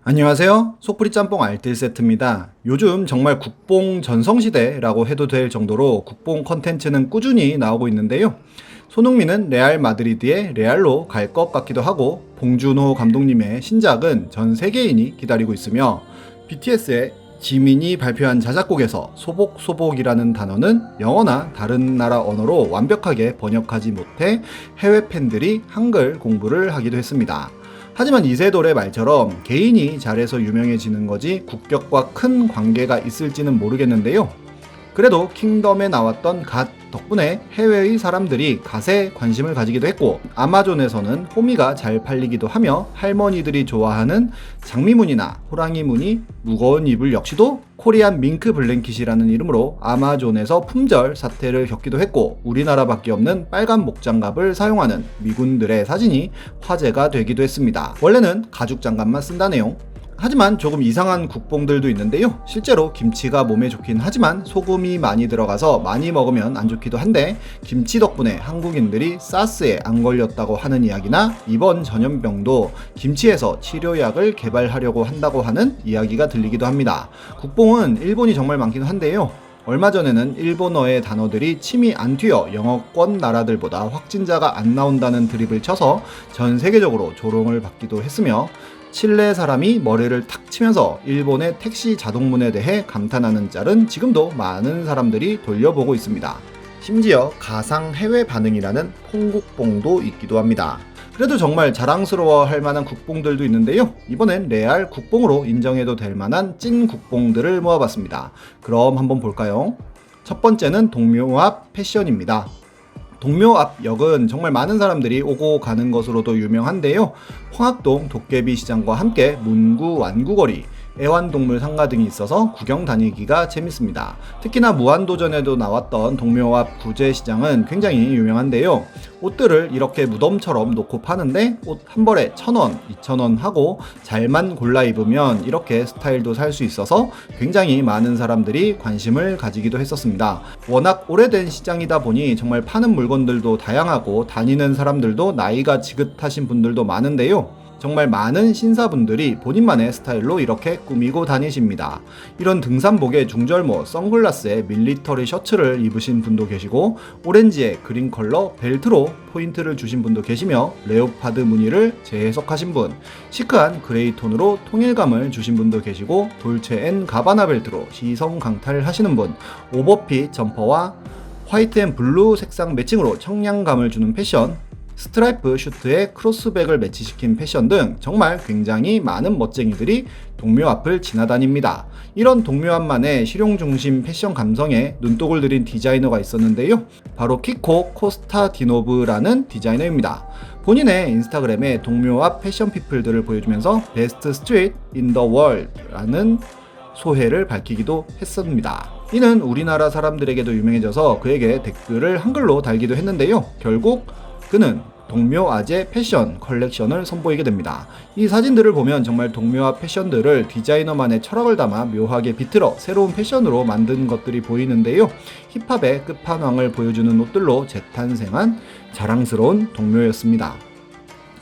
안녕하세요. 속풀이 짬뽕 알뜰 세트입니다. 요즘 정말 국뽕 전성시대라고 해도 될 정도로 국뽕 컨텐츠는 꾸준히 나오고 있는데요. 손흥민은 레알 마드리드의 레알로 갈 것 같기도 하고, 봉준호 감독님의 신작은 전 세계인이 기다리고 있으며, BTS의 지민이 발표한 자작곡에서 소복소복이라는 단어는 영어나 다른 나라 언어로 완벽하게 번역하지 못해 해외 팬들이 한글 공부를 하기도 했습니다. 하지만 이세돌의 말처럼 개인이 잘해서 유명해지는 거지 국격과 큰 관계가 있을지는 모르겠는데요. 그래도 킹덤에 나왔던 갓 덕분에 해외의 사람들이 갓에 관심을 가지기도 했고, 아마존에서는 호미가 잘 팔리기도 하며 할머니들이 좋아하는 장미무늬나 호랑이 무늬 무거운 이불 역시도 코리안 밍크 블랭킷이라는 이름으로 아마존에서 품절 사태를 겪기도 했고, 우리나라밖에 없는 빨간 목장갑을 사용하는 미군들의 사진이 화제가 되기도 했습니다. 원래는 가죽 장갑만 쓴다네요. 하지만 조금 이상한 국뽕들도 있는데요. 실제로 김치가 몸에 좋긴 하지만 소금이 많이 들어가서 많이 먹으면 안 좋기도 한데, 김치 덕분에 한국인들이 사스에 안 걸렸다고 하는 이야기나 이번 전염병도 김치에서 치료약을 개발하려고 한다고 하는 이야기가 들리기도 합니다. 국뽕은 일본이 정말 많긴 한데요. 얼마 전에는 일본어의 단어들이 침이 안 튀어 영어권 나라들보다 확진자가 안 나온다는 드립을 쳐서 전 세계적으로 조롱을 받기도 했으며, 칠레 사람이 머리를 탁 치면서 일본의 택시 자동문에 대해 감탄하는 짤은 지금도 많은 사람들이 돌려보고 있습니다. 심지어 가상 해외 반응이라는 콩국뽕도 있기도 합니다. 그래도 정말 자랑스러워할 만한 국뽕들도 있는데요. 이번엔 레알 국뽕으로 인정해도 될 만한 찐 국뽕들을 모아봤습니다. 그럼 한번 볼까요? 첫 번째는 동묘 앞 패션입니다. 동묘 앞 역은 정말 많은 사람들이 오고 가는 것으로도 유명한데요. 황학동 도깨비 시장과 함께 문구 완구거리, 애완동물 상가 등이 있어서 구경 다니기가 재밌습니다. 특히나 무한도전에도 나왔던 동묘 앞 구제시장은 굉장히 유명한데요. 옷들을 이렇게 무덤처럼 놓고 파는데 옷 한 벌에 1,000원, 2,000원 하고 잘만 골라 입으면 이렇게 스타일도 살 수 있어서 굉장히 많은 사람들이 관심을 가지기도 했었습니다. 워낙 오래된 시장이다 보니 정말 파는 물건들도 다양하고 다니는 사람들도 나이가 지긋하신 분들도 많은데요. 정말 많은 신사분들이 본인만의 스타일로 이렇게 꾸미고 다니십니다. 이런 등산복에 중절모, 선글라스에 밀리터리 셔츠를 입으신 분도 계시고, 오렌지에 그린 컬러 벨트로 포인트를 주신 분도 계시며, 레오파드 무늬를 재해석하신 분, 시크한 그레이 톤으로 통일감을 주신 분도 계시고, 돌체 앤 가바나 벨트로 시선 강탈하시는 분, 오버핏 점퍼와 화이트 앤 블루 색상 매칭으로 청량감을 주는 패션, 스트라이프 슈트에 크로스백을 매치시킨 패션 등 정말 굉장히 많은 멋쟁이들이 동묘 앞을 지나다닙니다. 이런 동묘 앞만의 실용중심 패션 감성에 눈독을 들인 디자이너가 있었는데요. 바로 키코 코스타디노브라는 디자이너입니다. 본인의 인스타그램에 동묘 앞 패션 피플들을 보여주면서 베스트 스트릿 인 더 월드라는 소회를 밝히기도 했습니다. 이는 우리나라 사람들에게도 유명해져서 그에게 댓글을 한글로 달기도 했는데요. 결국 그는 동묘아재 패션 컬렉션을 선보이게 됩니다. 이 사진들을 보면 정말 동묘아 패션들을 디자이너만의 철학을 담아 묘하게 비틀어 새로운 패션으로 만든 것들이 보이는데요. 힙합의 끝판왕을 보여주는 옷들로 재탄생한 자랑스러운 동묘였습니다.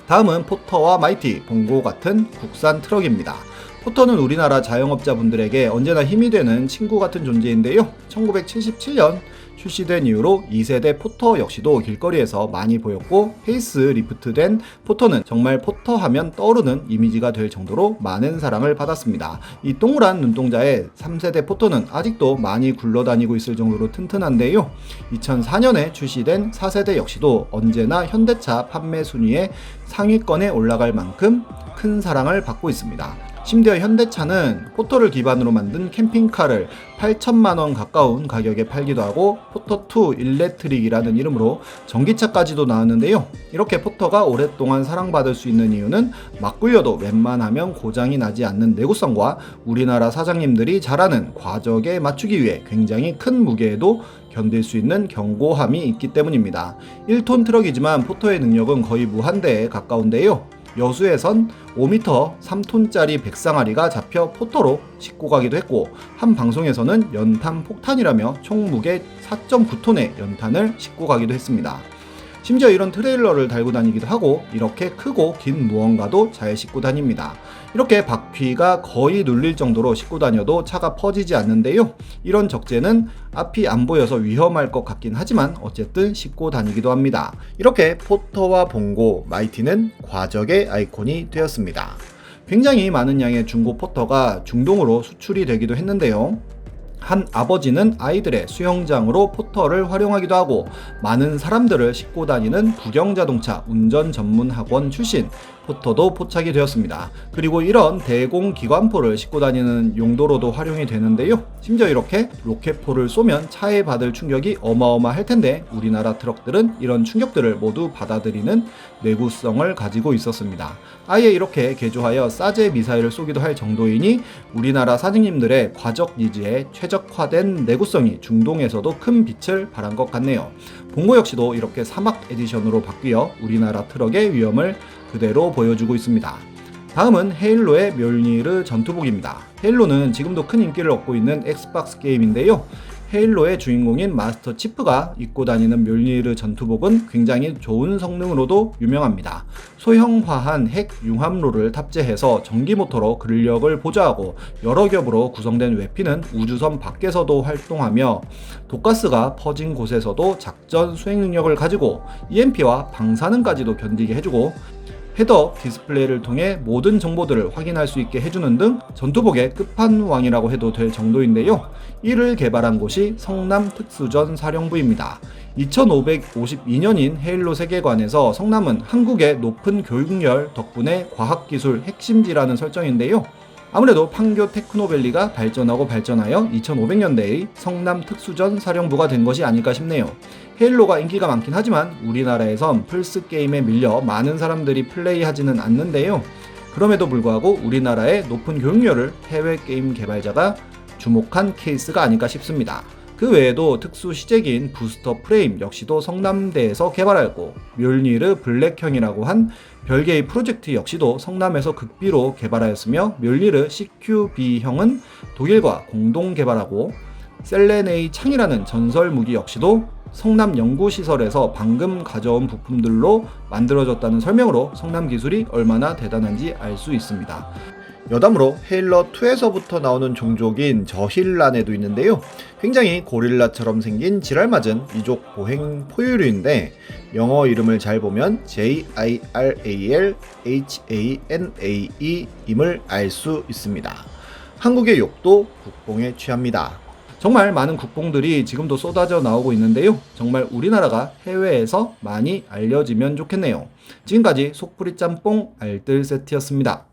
다음은 포터와 마이티, 봉고 같은 국산 트럭입니다. 포터는 우리나라 자영업자분들에게 언제나 힘이 되는 친구 같은 존재인데요. 1977년 출시된 이후로 2세대 포터 역시도 길거리에서 많이 보였고, 페이스 리프트된 포터는 정말 포터 하면 떠오르는 이미지가 될 정도로 많은 사랑을 받았습니다. 이 동그란 눈동자의 3세대 포터는 아직도 많이 굴러다니고 있을 정도로 튼튼한데요. 2004년에 출시된 4세대 역시도 언제나 현대차 판매 순위의 상위권에 올라갈 만큼 큰 사랑을 받고 있습니다. 심지어 현대차는 포터를 기반으로 만든 캠핑카를 8천만원 가까운 가격에 팔기도 하고, 포터2 일렉트릭이라는 이름으로 전기차까지도 나왔는데요. 이렇게 포터가 오랫동안 사랑받을 수 있는 이유는 막 굴려도 웬만하면 고장이 나지 않는 내구성과 우리나라 사장님들이 잘하는 과적에 맞추기 위해 굉장히 큰 무게에도 견딜 수 있는 견고함이 있기 때문입니다. 1톤 트럭이지만 포터의 능력은 거의 무한대에 가까운데요. 여수에선 5m 3톤짜리 백상아리가 잡혀 포터로 싣고 가기도 했고, 한 방송에서는 연탄 폭탄이라며 총 무게 4.9톤의 연탄을 싣고 가기도 했습니다. 심지어 이런 트레일러를 달고 다니기도 하고 이렇게 크고 긴 무언가도 잘 싣고 다닙니다. 이렇게 바퀴가 거의 눌릴 정도로 싣고 다녀도 차가 퍼지지 않는데요. 이런 적재는 앞이 안 보여서 위험할 것 같긴 하지만 어쨌든 싣고 다니기도 합니다. 이렇게 포터와 봉고, 마이티는 과적의 아이콘이 되었습니다. 굉장히 많은 양의 중고 포터가 중동으로 수출이 되기도 했는데요. 한 아버지는 아이들의 수영장으로 포터를 활용하기도 하고 많은 사람들을 싣고 다니는 부경자동차 운전 전문 학원 출신 포터도 포착이 되었습니다. 그리고 이런 대공 기관포를 싣고 다니는 용도로도 활용이 되는데요. 심지어 이렇게 로켓포를 쏘면 차에 받을 충격이 어마어마할 텐데 우리나라 트럭들은 이런 충격들을 모두 받아들이는 내구성을 가지고 있었습니다. 아예 이렇게 개조하여 사제 미사일을 쏘기도 할 정도이니 우리나라 사장님들의 과적 니즈에 최적화된 내구성이 중동에서도 큰 빛을 발한 것 같네요. 봉고 역시도 이렇게 사막 에디션으로 바뀌어 우리나라 트럭의 위험을 그대로 보여주고 있습니다. 다음은 헤일로의 멸니르 전투복입니다. 헤일로는 지금도 큰 인기를 얻고 있는 엑스박스 게임인데요. 헤일로의 주인공인 마스터 치프가 입고 다니는 멸니르 전투복은 굉장히 좋은 성능으로도 유명합니다. 소형화한 핵 융합로를 탑재해서 전기 모터로 근력을 보조하고 여러 겹으로 구성된 외피는 우주선 밖에서도 활동하며 독가스가 퍼진 곳에서도 작전 수행 능력을 가지고 EMP와 방사능까지도 견디게 해주고 헤드업 디스플레이를 통해 모든 정보들을 확인할 수 있게 해주는 등 전투복의 끝판왕이라고 해도 될 정도인데요. 이를 개발한 곳이 성남 특수전 사령부입니다. 2552년인 헤일로 세계관에서 성남은 한국의 높은 교육열 덕분에 과학기술 핵심지라는 설정인데요. 아무래도 판교 테크노밸리가 발전하여 2500년대의 성남 특수전 사령부가 된 것이 아닐까 싶네요. 헤일로가 인기가 많긴 하지만 우리나라에선 플스 게임에 밀려 많은 사람들이 플레이하지는 않는데요. 그럼에도 불구하고 우리나라의 높은 교육열을 해외 게임 개발자가 주목한 케이스가 아닐까 싶습니다. 그 외에도 특수 시제기인 부스터 프레임 역시도 성남대에서 개발하였고 멸니르 블랙형이라고 한 별개의 프로젝트 역시도 성남에서 극비로 개발하였으며 멸니르 CQB형은 독일과 공동 개발하고 셀레네이 창이라는 전설 무기 역시도 성남 연구시설에서 방금 가져온 부품들로 만들어졌다는 설명으로 성남 기술이 얼마나 대단한지 알 수 있습니다. 여담으로 헤일러2에서부터 나오는 종족인 저힐란에도 있는데요. 굉장히 고릴라처럼 생긴 지랄맞은 이족 보행 포유류인데 영어 이름을 잘 보면 JIRALHANAE 임을 알 수 있습니다. 한국의 욕도 국뽕에 취합니다. 정말 많은 국뽕들이 지금도 쏟아져 나오고 있는데요. 정말 우리나라가 해외에서 많이 알려지면 좋겠네요. 지금까지 속풀이 짬뽕 알뜰 세트였습니다.